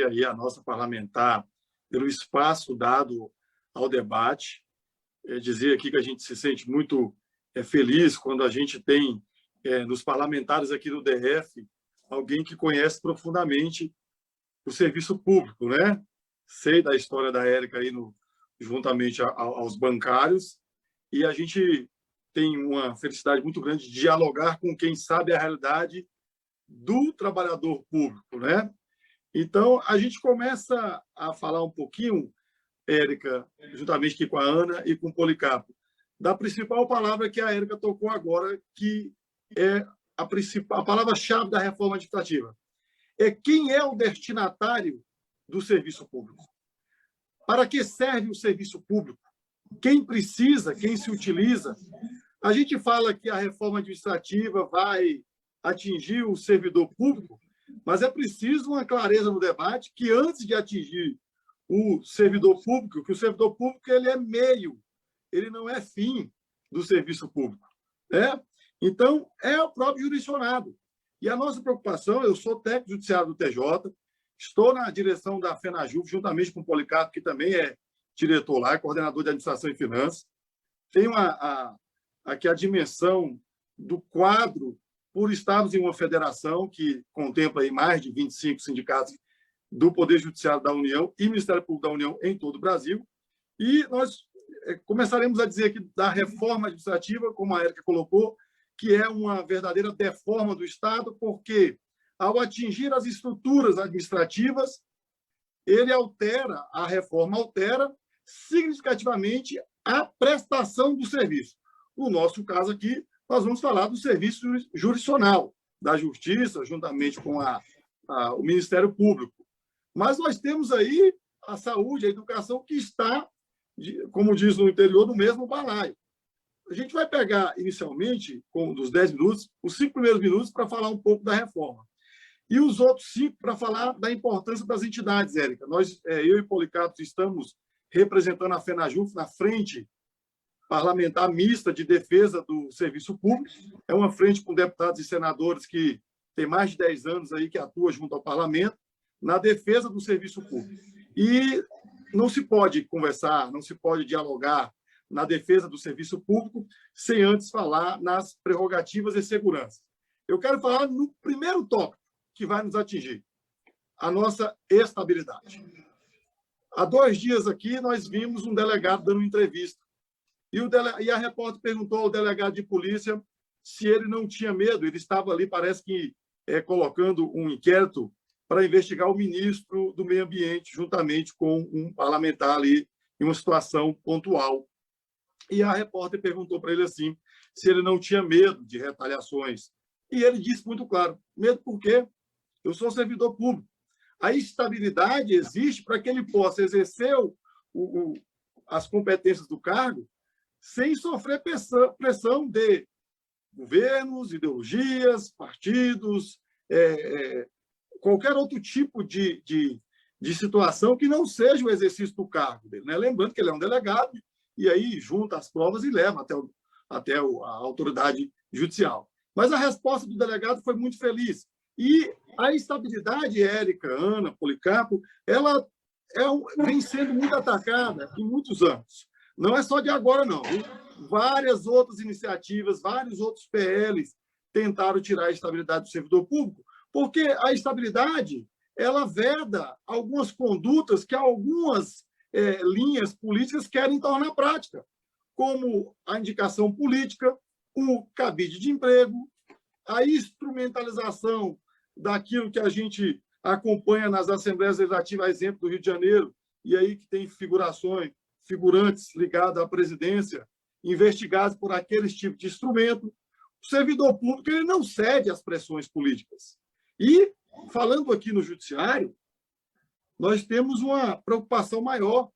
agradecer aí a nossa parlamentar pelo espaço dado ao debate. Dizer aqui que a gente se sente muito feliz quando a gente tem nos parlamentares aqui do DF alguém que conhece profundamente o serviço público, né? Sei da história da Érica aí juntamente aos bancários, e a gente tem uma felicidade muito grande de dialogar com quem sabe a realidade do trabalhador público, né? Então, a gente começa a falar um pouquinho, Érica, juntamente aqui com a Ana e com o Policarpo, da principal palavra que a Érica tocou agora, que é a palavra-chave da reforma administrativa. É quem é o destinatário do serviço público. Para que serve o serviço público? Quem precisa, quem se utiliza? A gente fala que a reforma administrativa vai atingir o servidor público, mas é preciso uma clareza no debate que, antes de atingir o servidor público, que o servidor público ele é meio, ele não é fim do serviço público, né? Então, é o próprio jurisdicionado. E a nossa preocupação, eu sou técnico judiciário do TJ, estou na direção da FENAJUF, juntamente com o Policarpo, que também é diretor lá, coordenador de administração e finanças. Tenho aqui a dimensão do quadro por estarmos em uma federação que contempla aí mais de 25 sindicatos do Poder Judiciário da União e Ministério Público da União em todo o Brasil. E nós começaremos a dizer aqui da reforma administrativa, como a Érica colocou, que é uma verdadeira deforma do Estado, porque, ao atingir as estruturas administrativas, a reforma altera significativamente a prestação do serviço. No nosso caso aqui, nós vamos falar do serviço jurisdicional, da Justiça, juntamente com o Ministério Público. Mas nós temos aí a saúde, a educação, que está, como diz no interior, do mesmo balaio. A gente vai pegar, inicialmente, dos 10 minutos, os 5 primeiros minutos para falar um pouco da reforma. E os outros 5 para falar da importância das entidades, Érica. Eu e Policarpo estamos representando a FENAJUF na frente parlamentar mista de defesa do serviço público. É uma frente com deputados e senadores que tem mais de 10 anos aí que atua junto ao parlamento na defesa do serviço público. E não se pode conversar, não se pode dialogar na defesa do serviço público sem antes falar nas prerrogativas e segurança. Eu quero falar no primeiro tópico que vai nos atingir, a nossa estabilidade. Há 2 dias aqui, nós vimos um delegado dando uma entrevista. E a repórter perguntou ao delegado de polícia se ele não tinha medo. Ele estava ali, parece que, colocando um inquérito para investigar o ministro do Meio Ambiente, juntamente com um parlamentar ali, em uma situação pontual. E a repórter perguntou para ele assim, se ele não tinha medo de retaliações. E ele disse muito claro, medo por quê? Eu sou servidor público. A estabilidade existe para que ele possa exercer as competências do cargo sem sofrer pressão de governos, ideologias, partidos, qualquer outro tipo de situação que não seja o exercício do cargo dele, né? Lembrando que ele é um delegado, e aí junta as provas e leva até a autoridade judicial. Mas a resposta do delegado foi muito feliz. E a estabilidade, Érica, Ana, Policarpo, ela vem sendo muito atacada em muitos anos. Não é só de agora, não. Várias outras iniciativas, vários outros PLs tentaram tirar a estabilidade do servidor público, porque a estabilidade ela veda algumas condutas que algumas linhas políticas querem tornar prática, como a indicação política, o cabide de emprego, a instrumentalização daquilo que a gente acompanha nas Assembleias Legislativas, a exemplo do Rio de Janeiro, e aí que tem figurantes ligados à presidência, investigados por aqueles tipos de instrumento. O servidor público ele não cede às pressões políticas. E, falando aqui no Judiciário, nós temos uma preocupação maior.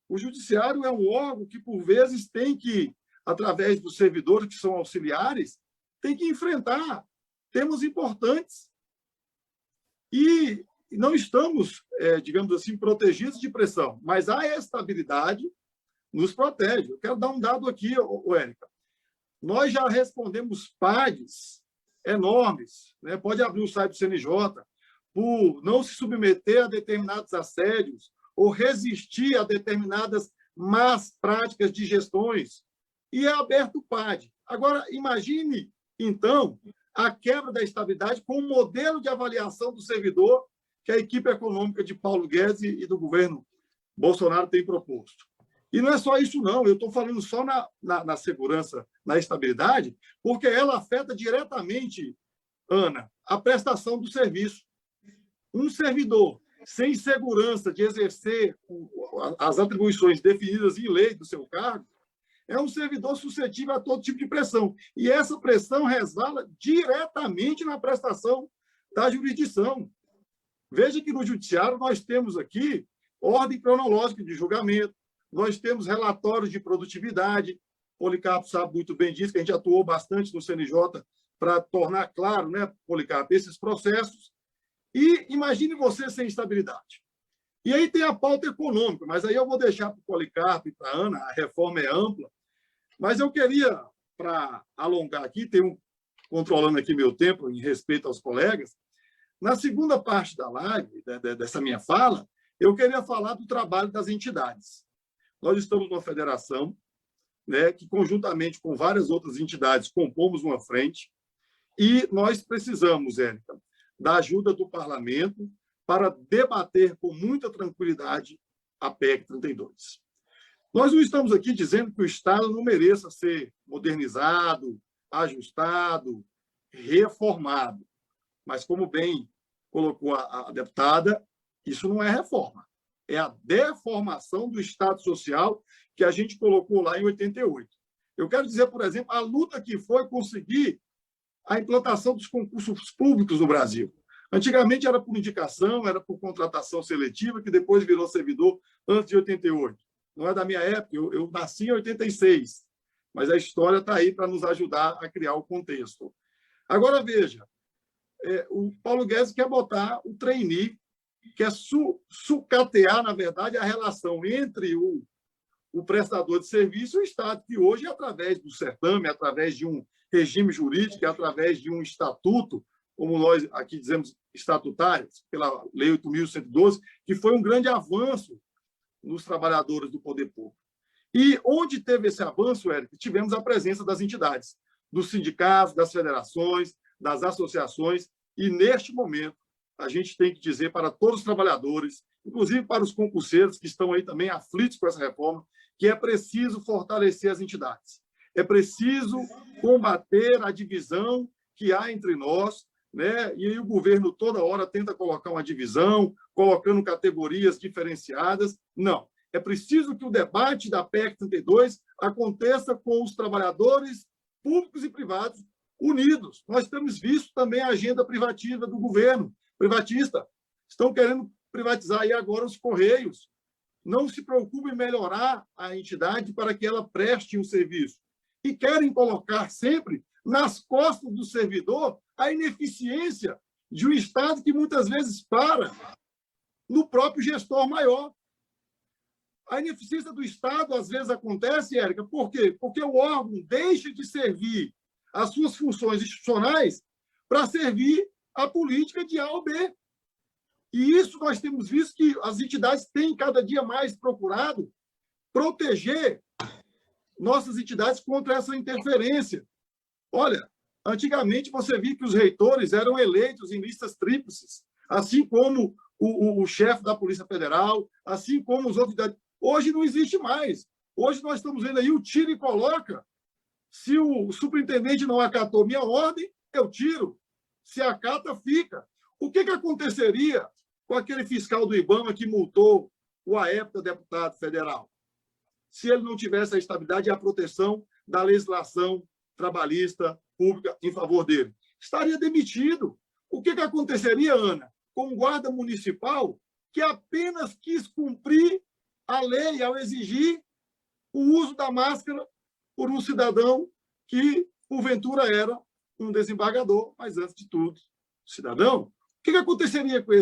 O Judiciário é um órgão que, por vezes, tem que, através dos servidores que são auxiliares, tem que enfrentar temas importantes. E não estamos, digamos assim, protegidos de pressão, mas a estabilidade nos protege. Eu quero dar um dado aqui, Érica. Nós já respondemos PADs enormes, né? Pode abrir o site do CNJ, por não se submeter a determinados assédios ou resistir a determinadas más práticas de gestões, e é aberto o PAD. Agora, imagine, então, a quebra da estabilidade com o modelo de avaliação do servidor que a equipe econômica de Paulo Guedes e do governo Bolsonaro tem proposto. E não é só isso, não. Eu estou falando só na segurança, na estabilidade, porque ela afeta diretamente, Ana, a prestação do serviço. Um servidor sem segurança de exercer as atribuições definidas em lei do seu cargo é um servidor suscetível a todo tipo de pressão. E essa pressão resvala diretamente na prestação da jurisdição. Veja que no judiciário nós temos aqui ordem cronológica de julgamento, nós temos relatórios de produtividade. Policarpo sabe muito bem disso, que a gente atuou bastante no CNJ para tornar claro, né, Policarpo, esses processos. E imagine você sem estabilidade. E aí tem a pauta econômica, mas aí eu vou deixar para o Policarpo e para a Ana, a reforma é ampla, mas eu queria, para alongar aqui, controlando aqui meu tempo em respeito aos colegas, na segunda parte da live, dessa minha fala, eu queria falar do trabalho das entidades. Nós estamos numa federação, né, que, conjuntamente com várias outras entidades, compomos uma frente, e nós precisamos, Érica, da ajuda do parlamento para debater com muita tranquilidade a PEC 32. Nós não estamos aqui dizendo que o Estado não mereça ser modernizado, ajustado, reformado, mas, como bem colocou a deputada, isso não é reforma, é a deformação do Estado Social que a gente colocou lá em 88. Eu quero dizer, por exemplo, a luta que foi conseguir a implantação dos concursos públicos no Brasil. Antigamente era por indicação, era por contratação seletiva, que depois virou servidor antes de 88. Não é da minha época, eu nasci em 86, mas a história está aí para nos ajudar a criar o contexto. Agora, veja, o Paulo Guedes quer botar o trainee, quer sucatear, na verdade, a relação entre o prestador de serviço e o Estado, que hoje, através do certame, através de um regime jurídico, através de um estatuto, como nós aqui dizemos, estatutários, pela Lei 8.112, que foi um grande avanço nos trabalhadores do poder público. E onde teve esse avanço, Érico, tivemos a presença das entidades, dos sindicatos, das federações, das associações, e, neste momento, a gente tem que dizer para todos os trabalhadores, inclusive para os concurseiros que estão aí também aflitos com essa reforma, que é preciso fortalecer as entidades. É preciso combater a divisão que há entre nós, né? E aí o governo toda hora tenta colocar uma divisão, colocando categorias diferenciadas. Não. É preciso que o debate da PEC 32 aconteça com os trabalhadores públicos e privados unidos. Nós temos visto também a agenda privativa do governo, privatista. Estão querendo privatizar aí agora os Correios. Não se preocupe em melhorar a entidade para que ela preste um serviço. E querem colocar sempre nas costas do servidor a ineficiência de um Estado que muitas vezes para no próprio gestor maior. A ineficiência do Estado, às vezes, acontece, Érica, por quê? Porque o órgão deixa de servir as suas funções institucionais para servir a política de A ou B. E isso nós temos visto que as entidades têm cada dia mais procurado proteger nossas entidades contra essa interferência. Olha, antigamente você via que os reitores eram eleitos em listas tríplices, assim como o chefe da Polícia Federal, assim como os outros. Hoje não existe mais. Hoje nós estamos vendo aí o tira e coloca. Se o superintendente não acatou minha ordem, eu tiro. Se acata, fica. O que aconteceria com aquele fiscal do IBAMA que multou o à época deputado federal, se ele não tivesse a estabilidade e a proteção da legislação trabalhista pública em favor dele? Estaria demitido. O que aconteceria, Ana, com um guarda municipal que apenas quis cumprir a lei ao exigir o uso da máscara por um cidadão que, porventura, era um desembargador, mas, antes de tudo, cidadão? O que aconteceria com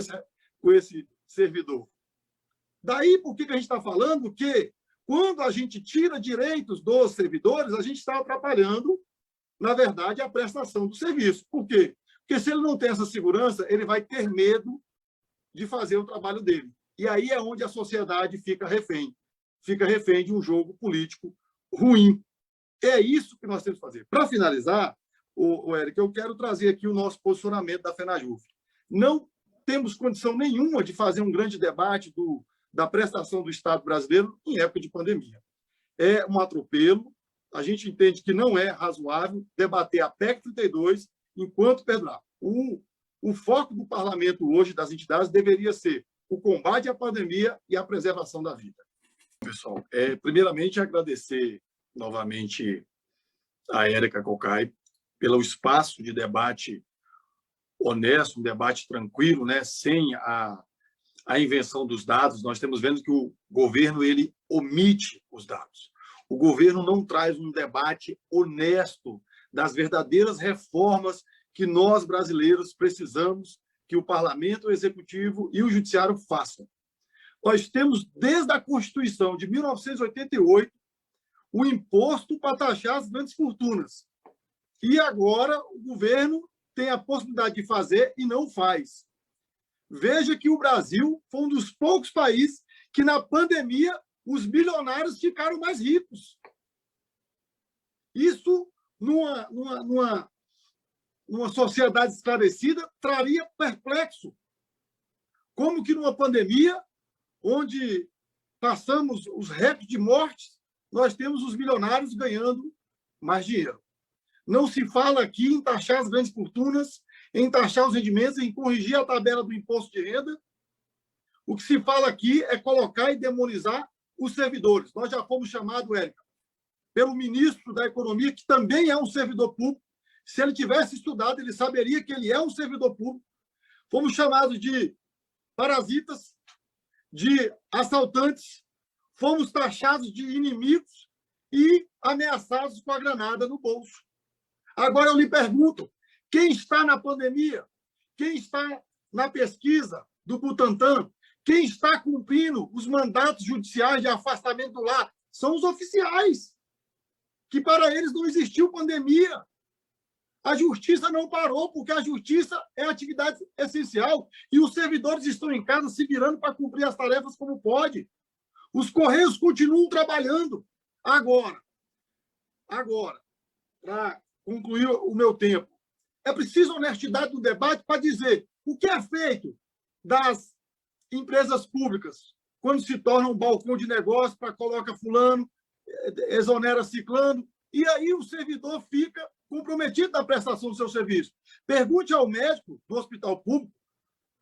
esse servidor? Daí, por que a gente está falando que, quando a gente tira direitos dos servidores, a gente está atrapalhando, na verdade, a prestação do serviço. Por quê? Porque se ele não tem essa segurança, ele vai ter medo de fazer o trabalho dele. E aí é onde a sociedade fica refém de um jogo político ruim. É isso que nós temos que fazer. Para finalizar, Éric, eu quero trazer aqui o nosso posicionamento da FENAJUF. Não temos condição nenhuma de fazer um grande debate da prestação do Estado brasileiro em época de pandemia. É um atropelo, a gente entende que não é razoável debater a PEC 32 enquanto perdurar. O foco do parlamento hoje, das entidades, deveria ser o combate à pandemia e a preservação da vida. Pessoal, primeiramente agradecer novamente a Érica Cocai pelo espaço de debate honesto, um debate tranquilo, né? Sem a invenção dos dados. Nós estamos vendo que o governo ele omite os dados. O governo não traz um debate honesto das verdadeiras reformas que nós, brasileiros, precisamos que o Parlamento, o Executivo e o Judiciário façam. Nós temos, desde a Constituição de 1988, o imposto para taxar as grandes fortunas. E agora o governo tem a possibilidade de fazer e não faz. Veja que o Brasil foi um dos poucos países que, na pandemia, os bilionários ficaram mais ricos. Isso, numa sociedade esclarecida, traria perplexo. Como que numa pandemia, onde passamos os recordes de mortes, nós temos os milionários ganhando mais dinheiro. Não se fala aqui em taxar as grandes fortunas, em taxar os rendimentos, em corrigir a tabela do imposto de renda. O que se fala aqui é colocar e demonizar os servidores. Nós já fomos chamados, Érica, pelo ministro da Economia, que também é um servidor público. Se ele tivesse estudado, ele saberia que ele é um servidor público. Fomos chamados de parasitas, de assaltantes, fomos taxados de inimigos e ameaçados com a granada no bolso. Agora eu lhe pergunto, quem está na pandemia? Quem está na pesquisa do Butantan? Quem está cumprindo os mandatos judiciais de afastamento do lar? São os oficiais, que para eles não existiu pandemia. A justiça não parou, porque a justiça é atividade essencial e os servidores estão em casa se virando para cumprir as tarefas como pode. Os Correios continuam trabalhando. Agora, para concluir o meu tempo, é preciso honestidade no debate para dizer o que é feito das empresas públicas quando se torna um balcão de negócio para coloca fulano, exonera ciclano, e aí o servidor fica comprometido na prestação do seu serviço. Pergunte ao médico do hospital público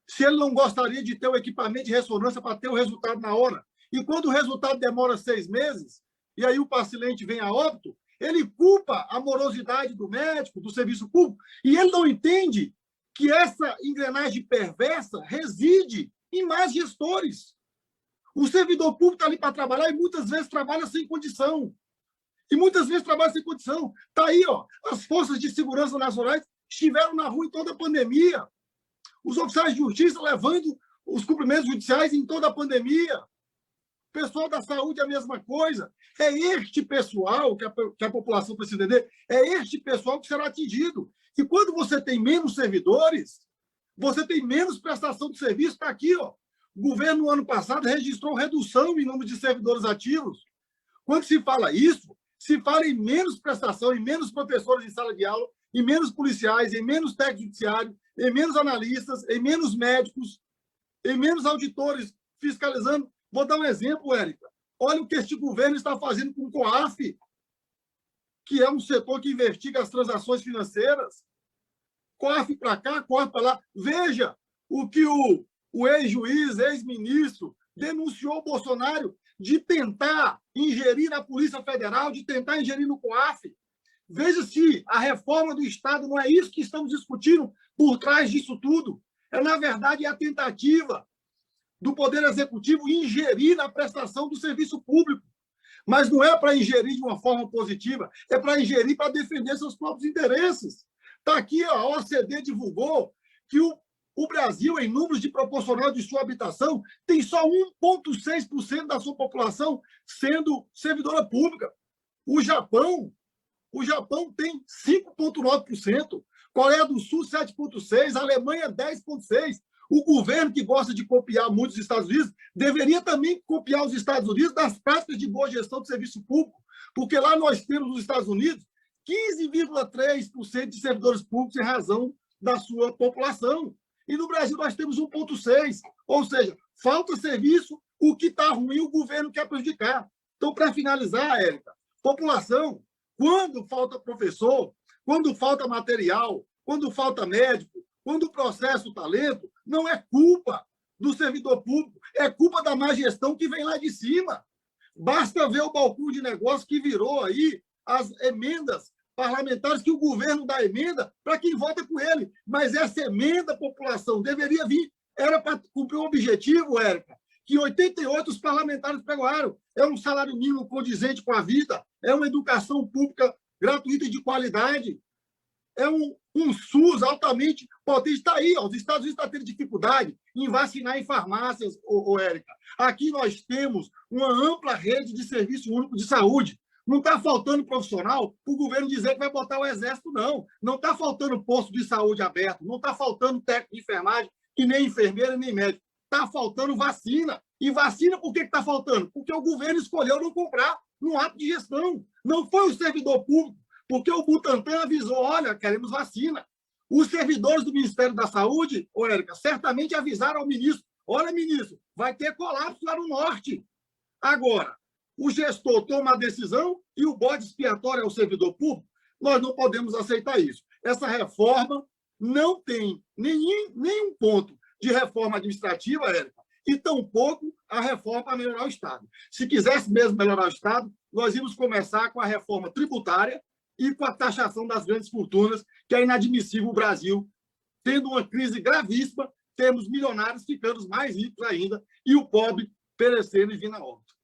se ele não gostaria de ter o equipamento de ressonância para ter o resultado na hora. E quando o resultado demora 6 meses, e aí o paciente vem a óbito, ele culpa a morosidade do médico, do serviço público, e ele não entende que essa engrenagem perversa reside em más gestores. O servidor público está ali para trabalhar e muitas vezes trabalha sem condição. Está aí, ó, as forças de segurança nacionais estiveram na rua em toda a pandemia. Os oficiais de justiça levando os cumprimentos judiciais em toda a pandemia. O pessoal da saúde, a mesma coisa. É este pessoal que a população precisa entender, é este pessoal que será atingido. E quando você tem menos servidores, você tem menos prestação de serviço. Está aqui, ó. O governo, no ano passado, registrou redução em número de servidores ativos. Quando se fala isso, se fala em menos prestação, em menos professores em sala de aula, em menos policiais, em menos técnicos judiciários, em menos analistas, em menos médicos, em menos auditores fiscalizando. Vou dar um exemplo, Érica. Olha o que este governo está fazendo com o COAF, que é um setor que investiga as transações financeiras. COAF para cá, COAF para lá. Veja o que o ex-juiz, ex-ministro, denunciou o Bolsonaro de tentar ingerir na Polícia Federal, de tentar ingerir no COAF. Veja se a reforma do Estado não é isso que estamos discutindo por trás disso tudo. Na verdade, é a tentativa do Poder Executivo ingerir na prestação do serviço público. Mas não é para ingerir de uma forma positiva, é para ingerir para defender seus próprios interesses. Está aqui, a OCDE divulgou que o Brasil, em números de proporcional de sua habitação, tem só 1,6% da sua população sendo servidora pública. O Japão tem 5,9%. Coreia do Sul, 7,6%, Alemanha, 10,6%. O governo, que gosta de copiar muitos Estados Unidos, deveria também copiar os Estados Unidos nas práticas de boa gestão do serviço público, porque lá nós temos, nos Estados Unidos, 15,3% de servidores públicos em razão da sua população. E no Brasil nós temos 1,6%. Ou seja, falta serviço, o que está ruim o governo quer prejudicar. Então, para finalizar, Érica, população, quando falta professor, quando falta material, quando falta médico, quando o processo está lento, não é culpa do servidor público, é culpa da má gestão que vem lá de cima. Basta ver o balcão de negócio que virou aí as emendas parlamentares, que o governo dá emenda para quem vota com ele. Mas essa emenda, população, deveria vir, era para cumprir o objetivo, Érica, que 88 os parlamentares pegaram. É um salário mínimo condizente com a vida, é uma educação pública gratuita e de qualidade, é um SUS altamente potente. Está aí, ó, os Estados Unidos estão tendo dificuldade em vacinar em farmácias, Érica. Aqui nós temos uma ampla rede de serviço único de saúde. Não está faltando profissional para o governo dizer que vai botar o exército, não. Não está faltando posto de saúde aberto, não está faltando técnico de enfermagem, e nem enfermeira, nem médico. Está faltando vacina. E vacina por que está faltando? Porque o governo escolheu não comprar num ato de gestão. Não foi o servidor público, porque o Butantan avisou, olha, queremos vacina. Os servidores do Ministério da Saúde, Érica, certamente avisaram ao ministro, olha, ministro, vai ter colapso lá no norte. Agora, o gestor toma a decisão e o bode expiatório é o servidor público. Nós não podemos aceitar isso. Essa reforma não tem nenhum ponto de reforma administrativa, Érica, e tampouco a reforma para melhorar o Estado. Se quisesse mesmo melhorar o Estado, nós íamos começar com a reforma tributária e com a taxação das grandes fortunas, que é inadmissível o Brasil, tendo uma crise gravíssima, temos milionários ficando mais ricos ainda e o pobre perecendo e vindo a óbito.